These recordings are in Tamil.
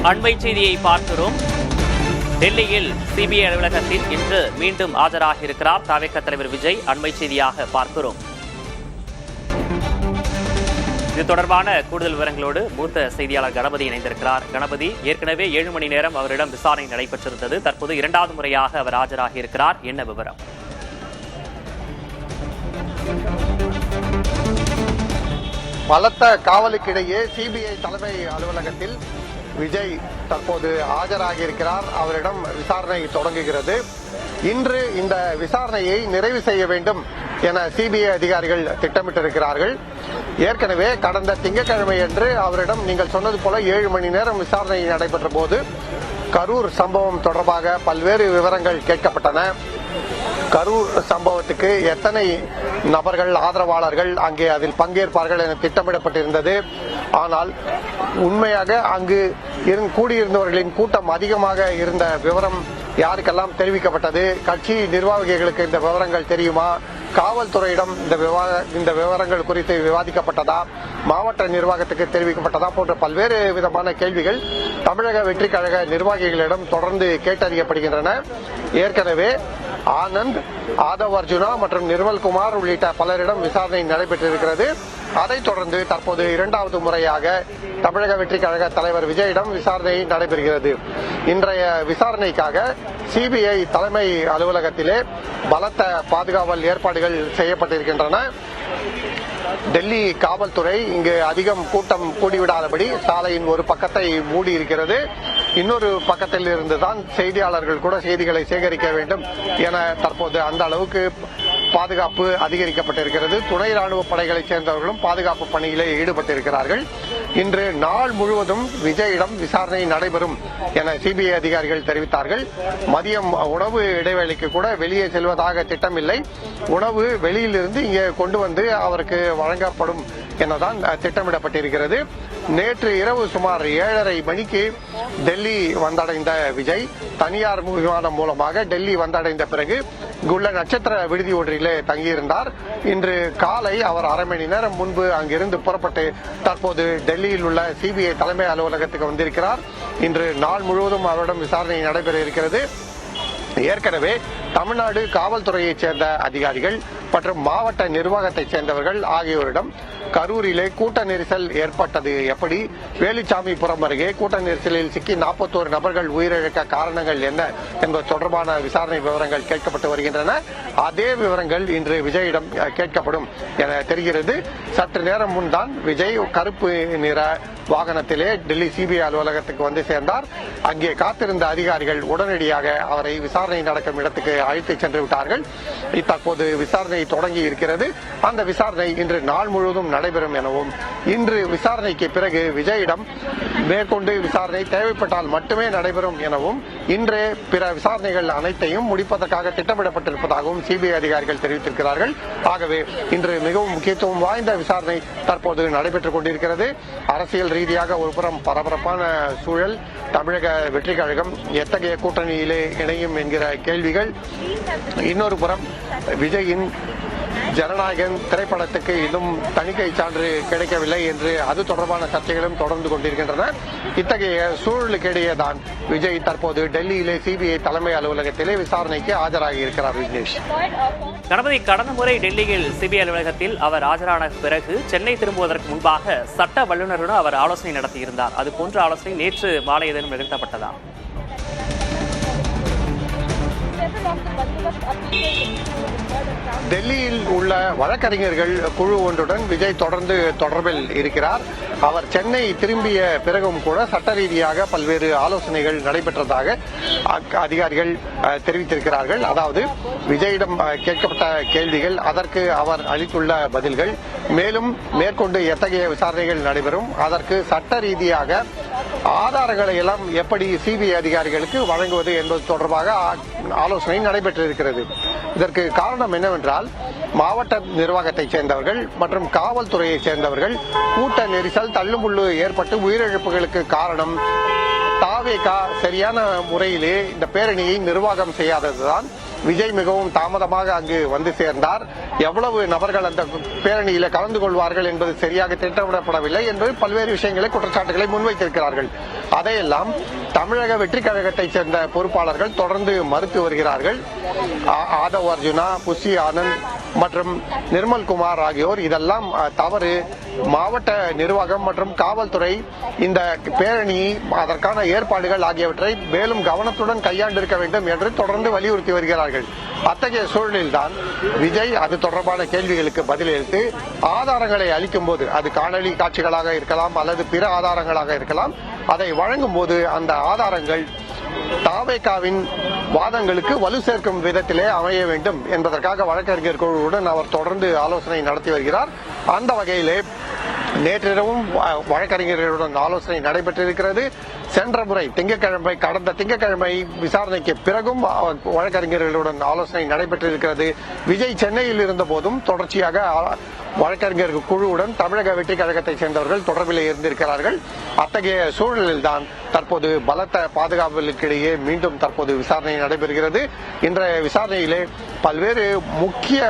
அண்மை செய்தியை பார்க்கிறோம். டெல்லியில் சிபிஐ அலுவலகத்தில் இன்று மீண்டும் ஆஜராகியிருக்கிறார் தவிக தலைவர் விஜய். அண்மை செய்தியாக பார்க்கிறோம். இது தொடர்பான கூடுதல் விவரங்களோடு மூத்த செய்தியாளர் கணபதி இணைந்திருக்கிறார். கணபதி, ஏற்கனவே 7 மணி நேரம் அவரிடம் விசாரணை நடைபெற்றிருந்தது. தற்போது 2வது முறையாக அவர் ஆஜராகியிருக்கிறார். என்ன விவரம்? பலத்த காவலுக்கிடையே சிபிஐ தலைமை அலுவலகத்தில் விஜய் தற்போது ஆஜராகியிருக்கிறார். அவரிடம் விசாரணை தொடங்குகிறது. இன்று இந்த விசாரணையை நிறைவு செய்ய வேண்டும் என சிபிஐ அதிகாரிகள் திட்டமிட்டிருக்கிறார்கள். ஏற்கனவே கடந்த திங்கட்கிழமை அன்று அவரிடம் நீங்கள் சொன்னது போல 7 மணி நேரம் விசாரணை நடைபெற்ற போது கரூர் சம்பவம் தொடர்பாக பல்வேறு விவரங்கள் கேட்கப்பட்டன. கரூர் சம்பவத்துக்கு எத்தனை நபர்கள் ஆதரவாளர்கள் அங்கே அதில் பங்கேற்பார்கள் என திட்டமிடப்பட்டிருந்தது. ஆனால் உண்மையாக அங்கு கூடியிருந்தவர்களின் கூட்டம் அதிகமாக இருந்த விவரம் யாருக்கெல்லாம் தெரிவிக்கப்பட்டது? கட்சி நிர்வாகிகளுக்கு இந்த விவரங்கள் தெரியுமா? காவல்துறையிடம் இந்த விவரங்கள் குறித்து விவாதிக்கப்பட்டதா? மாவட்ட நிர்வாகத்துக்கு தெரிவிக்கப்பட்டதா? போன்ற பல்வேறு விதமான கேள்விகள் தமிழக வெற்றி கழக நிர்வாகிகளிடம் தொடர்ந்து கேட்டறியப்படுகின்றன. ஏற்கனவே ஆனந்த், ஆதவ் அர்ஜுனா மற்றும் நிர்மல்குமார் உள்ளிட்ட பலரிடம் விசாரணை நடைபெற்றிருக்கிறது. அதைத் தொடர்ந்து தற்போது 2வது முறையாக தமிழக வெற்றி கழக தலைவர் விஜயிடம் விசாரணை நடைபெறுகிறது. இன்றைய விசாரணைக்காக சிபிஐ தலைமை அலுவலகத்திலே பலத்த பாதுகாவல் ஏற்பாடுகள் செய்யப்பட்டிருக்கின்றன. டெல்லி காவல்துறை இங்கு அதிகம் கூட்டம் கூடிவிடாதபடி சாலையின் ஒரு பக்கத்தை மூடி இருக்கிறது. இன்னொரு பக்கத்தில் இருந்துதான் செய்தியாளர்கள் கூட செய்திகளை சேகரிக்க வேண்டும் என தற்போது அந்த அளவுக்கு பாதுகாப்பு அதிகரிக்கப்பட்டிருக்கிறது. துணை ராணுவ படைகளைச் சேர்ந்தவர்களும் பாதுகாப்பு பணியிலே ஈடுபட்டிருக்கிறார்கள். இன்று நாள் முழுவதும் விஜயிடம் விசாரணை நடைபெறும் என சிபிஐ அதிகாரிகள் தெரிவித்தார்கள். மதியம் உணவு இடைவேளைக்கு கூட வெளியே செல்வதாக திட்டமில்லை. உணவு வெளியிலிருந்து இங்கே கொண்டு வந்து அவருக்கு வழங்கப்படும் எனதான் திட்டமிடப்பட்டிருக்கிறது. நேற்று இரவு சுமார் 7:30 மணிக்கு டெல்லி வந்தடைந்த விஜய் தனியார் விமானம் மூலமாக டெல்லி வந்தடைந்த பிறகு இங்குள்ள நட்சத்திர விடுதி ஒன்றிலே தங்கியிருந்தார். இன்று காலை அவர் அரை மணி நேரம் முன்பு அங்கிருந்து புறப்பட்டு தற்போது டெல்லியில் உள்ள சிபிஐ தலைமை அலுவலகத்துக்கு வந்திருக்கிறார். இன்று நாள் முழுவதும் அவரிடம் விசாரணை நடைபெற இருக்கிறது. ஏற்கனவே தமிழ்நாடு காவல்துறையைச் சேர்ந்த அதிகாரிகள் மற்றும் மாவட்ட நிர்வாகத்தைச் சேர்ந்தவர்கள் ஆகியோரிடம் கரூரிலே கூட்ட நெரிசல் ஏற்பட்டது எப்படி, வேலுச்சாமிபுரம் அருகே கூட்ட நெரிசலில் சிக்கி 41 நபர்கள் உயிரிழக்க காரணங்கள் என்ன என்பது தொடர்பான விசாரணை விவரங்கள் கேட்கப்பட்டு வருகின்றன. அதே விவரங்கள் இன்று விஜயிடம் கேட்கப்படும் என தெரிகிறது. சற்று நேரம் முன் தான் விஜய் கருப்பு நிற வாகனத்திலே டெல்லி சிபிஐ அலுவலகத்துக்கு வந்து சேர்ந்தார். அங்கே காத்திருந்த அதிகாரிகள் உடனடியாக அவரை விசாரணை நடக்கும் இடத்துக்கு அழைத்து சென்று விட்டார்கள். தற்போது விசாரணை தொடங்கி இருக்கிறது. அந்த விசாரணை இன்று நாள் முழுவதும் நடைபெறும் எனவும் இன்று விசாரணைக்கு பிறகு விஜயிடம் மேற்கொண்டு விசாரணை தேவைப்பட்டால் மட்டுமே நடைபெறும் எனவும் இன்றே பிற விசாரணைகள் அனைத்தையும் முடிப்பதற்காக திட்டமிடப்பட்டிருப்பதாகவும் சிபிஐ அதிகாரிகள் தெரிவித்திருக்கிறார்கள். ஆகவே இன்று மிகவும் முக்கியத்துவம் வாய்ந்த விசாரணை தற்போது நடைபெற்றுக் கொண்டிருக்கிறது. அரசியல் ரீதியாக ஒருபுறம் பரபரப்பான சூழல், தமிழக வெற்றி கழகம் எத்தகைய கூட்டணியிலே இணையும் என்கிற கேள்விகள், இன்னொரு புறம் விஜயின் ஜனநாயகன் திரைப்படத்துக்கு இன்னும் தணிக்கை சான்று கிடைக்கவில்லை என்று அது தொடர்பான சர்ச்சைகளும் தொடர்ந்து கொண்டிருக்கின்றன. இத்தகைய சூழலுக்கிடையேதான் விஜய் தற்போது டெல்லியிலே சிபிஐ தலைமை அலுவலகத்திலே விசாரணைக்கு ஆஜராகி இருக்கிறார். விக்னேஷ், கணபதி, கடந்த முறை டெல்லியில் சிபிஐ அலுவலகத்தில் அவர் ஆஜரான பிறகு சென்னை திரும்புவதற்கு முன்பாக சட்ட வல்லுநருடன் அவர் ஆலோசனை நடத்தியிருந்தார். அது போன்ற ஆலோசனை நேற்று மாலை ஏதேனும் நிகழ்த்தப்பட்டதா? டெல்லியில் உள்ள வழக்கறிஞர்கள் குழு ஒன்றுடன் விஜய் தொடர்ந்து தொடர்பில் இருக்கிறார். அவர் சென்னை திரும்பிய பிறகும் கூட சட்ட ரீதியாக பல்வேறு ஆலோசனைகள் நடைபெற்றதாக அதிகாரிகள் தெரிவித்திருக்கிறார்கள். அதாவது விஜயிடம் கேட்கப்பட்ட கேள்விகள், அதற்கு அவர் அளித்துள்ள பதில்கள், மேலும் மேற்கொண்டு எத்தகைய விசாரணைகள் நடைபெறும், அதற்கு சட்ட ரீதியாக ஆதாரங்களை எல்லாம் எப்படி சிபிஐ அதிகாரிகளுக்கு வழங்குவது என்பது தொடர்பாக ஆலோசனை நடைபெற்றிருக்கிறது. இதற்கு காரணம் என்னவென்றால், மாவட்ட நிர்வாகத்தைச் சேர்ந்தவர்கள் மற்றும் காவல்துறையைச் சேர்ந்தவர்கள் கூட்ட நெரிசல் தள்ளுமுள்ளு ஏற்பட்டு உயிரிழப்புகளுக்கு காரணம் தாவேகா சரியான முறையிலே இந்த பேரணியை நிர்வாகம் செய்யாததுதான். விஜய் மிகவும் தாமதமாக அங்கு வந்து சேர்ந்தார். எவ்வளவு நபர்கள் அந்த பேரணியில கலந்து கொள்வார்கள் என்பது சரியாக திட்டமிடப்படவில்லை என்பது பல்வேறு விஷயங்களை குற்றச்சாட்டுகளை முன்வைத்திருக்கிறார்கள். அதையெல்லாம் தமிழக வெற்றி கழகத்தைச் சேர்ந்த பொறுப்பாளர்கள் தொடர்ந்து மறுத்து வருகிறார்கள். ஆதவ் அர்ஜுனா, புஷி ஆனந்த் மற்றும் நிர்மல்குமார் ஆகியோர் இதெல்லாம் தவறு, மாவட்ட நிர்வாகம் மற்றும் காவல்துறை இந்த பேரணி அதற்கான ஏற்பாடுகள் ஆகியவற்றை மேலும் கவனத்துடன் கையாண்டிருக்க வேண்டும் என்று தொடர்ந்து வலியுறுத்தி வருகிறார்கள். அத்தகைய சூழலில்தான் விஜய் அது தொடர்பான கேள்விகளுக்கு பதிலளித்து ஆதாரங்களை அளிக்கும் போது, அது காணொலி காட்சிகளாக இருக்கலாம் அல்லது பிற ஆதாரங்களாக இருக்கலாம், அதை வழங்கும் போது அந்த ஆதாரங்கள் தாவேகாவின் வாதங்களுக்கு வலு சேர்க்கும் விதத்திலே அமைய வேண்டும் என்பதற்காக வழக்கறிஞர் குழுவுடன் அவர் தொடர்ந்து ஆலோசனை நடத்தி வருகிறார். அந்த வகையிலே நேற்றிரவும் வழக்கறிஞர்களுடன் ஆலோசனை நடைபெற்றிருக்கிறது. சென்ற முறை கடந்த திங்கட்கிழமை விசாரணைக்கு பிறகும் வழக்கறிஞர்களுடன் ஆலோசனை நடைபெற்றிருக்கிறது. விஜய் சென்னையில் இருந்த போதும் தொடர்ச்சியாக வழக்கறிஞர் குழுவுடன் தமிழக வெற்றி கழகத்தைச் சேர்ந்தவர்கள் தொடர்பில் இருந்திருக்கிறார்கள். அத்தகைய சூழலில்தான் தற்போது பலத்த பாதுகாப்புகளுக்கிடையே மீண்டும் தற்போது விசாரணை நடைபெறுகிறது. இன்றைய விசாரணையிலே பல்வேறு முக்கிய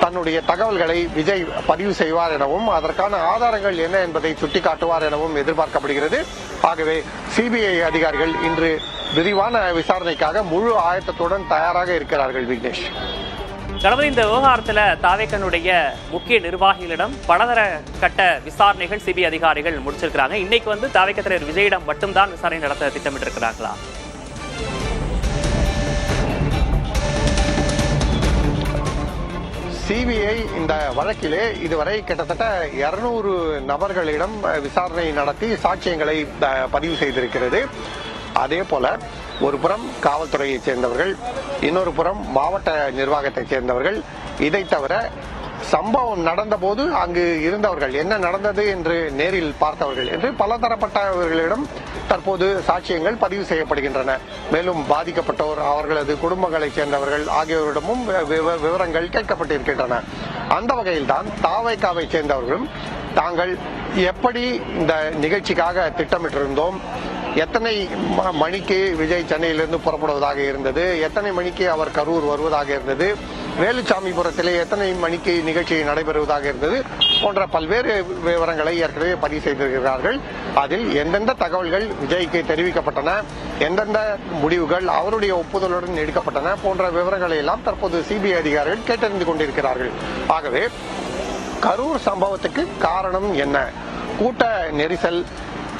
தன்னுடைய தகவல்களை விஜய் பதிவு செய்வார் எனவும் அதற்கான ஆதாரங்கள் என்ன என்பதை சுட்டிக்காட்டுவார் எனவும் எதிர்பார்க்கப்படுகிறது. ஆகவே சிபிஐ அதிகாரிகள் இன்று விரிவான விசாரணைக்காக முழு ஆயத்தத்துடன் தயாராக இருக்கிறார்கள். விக்னேஷ், கடந்த இந்த விவகாரத்தில் தாவேகனுடைய முக்கிய நிர்வாகிகளிடம் பலதர கட்ட விசாரணைகள் சிபிஐ அதிகாரிகள் முடிச்சிருக்கிறாங்க. இன்னைக்கு தாவேக தலைவர் விஜயிடம் மட்டும்தான் விசாரணை நடத்த திட்டமிட்டிருக்கிறார்களா? சிபிஐ இந்த வழக்கிலே இதுவரை கிட்டத்தட்ட 200 நபர்களிடம் விசாரணை நடத்தி சாட்சியங்களை பதிவு செய்திருக்கிறது. அதே போல ஒரு புறம் காவல்துறையைச் சேர்ந்தவர்கள், இன்னொரு புறம் மாவட்ட நிர்வாகத்தைச் சேர்ந்தவர்கள், இதை தவிர சம்பவம் நடந்த போது அங்கு இருந்தவர்கள், என்ன நடந்தது என்று நேரில் பார்த்தவர்கள் என்று பலதரப்பட்டவர்களிடம் தற்போது சாட்சியங்கள் பதிவு செய்யப்படுகின்றன. மேலும் பாதிக்கப்பட்டோர், அவர்களது குடும்பங்களைச் சேர்ந்தவர்கள் ஆகியோரிடமும் விவரங்கள் கேட்கப்பட்டிருக்கின்றன. அந்த வகையில்தான் தாவேகாவை சேர்ந்தவர்களும் தாங்கள் எப்படி இந்த நிகழ்ச்சிக்காக திட்டமிட்டிருந்தோம், எத்தனை மணிக்கு விஜய் சென்னையிலிருந்து புறப்படுவதாக இருந்தது, எத்தனை மணிக்கு அவர் கரூர் வருவதாக இருந்தது, வேலுச்சாமிபுரத்திலே எத்தனை மணிக்கு நிகழ்ச்சி நடைபெறுவதாக இருந்தது போன்ற பல்வேறு விவரங்களை ஏற்கனவே பதிவு செய்திருக்கிறார்கள். அதில் எந்தெந்த தகவல்கள் விஜய்க்கு தெரிவிக்கப்பட்டன, எந்தெந்த முடிவுகள் அவருடைய ஒப்புதலுடன் எடுக்கப்பட்டன போன்ற விவரங்களை எல்லாம் தற்போது சிபிஐ அதிகாரிகள் கேட்டறிந்து கொண்டிருக்கிறார்கள். ஆகவே கரூர் சம்பவத்துக்கு காரணம் என்ன, கூட்ட நெரிசல்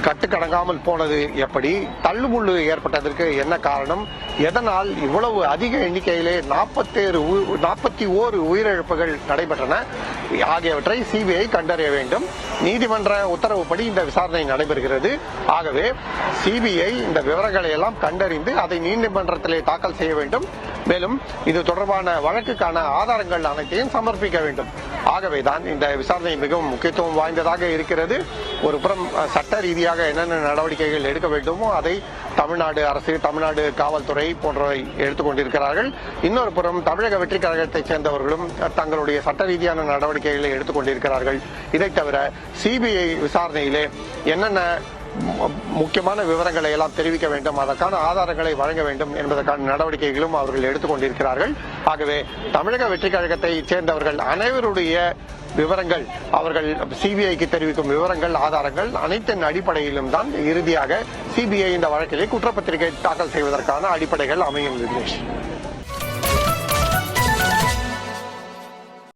கட்டுக்கடங்காமல் போனது எப்படி, தள்ளுமுள்ளு ஏற்பட்டதற்கு என்ன காரணம், எதனால் இவ்வளவு அதிக எண்ணிக்கையிலே 41 உயிரிழப்புகள் நடைபெற்றன ஆகியவற்றை சிபிஐ கண்டறிய வேண்டும். நீதிமன்ற உத்தரவுப்படி இந்த விசாரணை நடைபெறுகிறது. ஆகவே சிபிஐ இந்த விவரங்களை எல்லாம் கண்டறிந்து அதை நீதிமன்றத்திலே தாக்கல் செய்ய வேண்டும். மேலும் இது தொடர்பான வழக்குக்கான ஆதாரங்கள் அனைத்தையும் சமர்ப்பிக்க வேண்டும். ஆகவேதான் இந்த விசாரணை மிகவும் முக்கியத்துவம் வாய்ந்ததாக இருக்கிறது. ஒரு புறம் சட்ட ரீதியாக என்னென்ன நடவடிக்கைகள் எடுக்க வேண்டுமோ அதை தமிழ்நாடு அரசு, தமிழ்நாடு காவல்துறை போன்றவை எடுத்துக்கொண்டிருக்கிறார்கள். இன்னொரு புறம் தமிழக வெற்றி கழகத்தைச் சேர்ந்தவர்களும் தங்களுடைய சட்ட ரீதியான நடவடிக்கைகளை எடுத்துக்கொண்டிருக்கிறார்கள். இதை தவிர சிபிஐ விசாரணையிலே என்னென்ன முக்கியமான விவரங்களை எல்லாம் தெரிவிக்க வேண்டும், அதற்கான ஆதாரங்களை வழங்க வேண்டும் என்பதற்கான நடவடிக்கைகளும் அவர்கள் எடுத்துக்கொண்டிருக்கிறார்கள். ஆகவே தமிழக வெற்றி கழகத்தை சேர்ந்தவர்கள் அனைவருடைய விவரங்கள், அவர்கள் சிபிஐக்கு தெரிவிக்கும் விவரங்கள், ஆதாரங்கள் அனைத்தின் அடிப்படையிலும் தான் இறுதியாக சிபிஐ இந்த வழக்கிலே குற்றப்பத்திரிகை தாக்கல் செய்வதற்கான அடிப்படைகள் அமையும். விக்னேஷ்.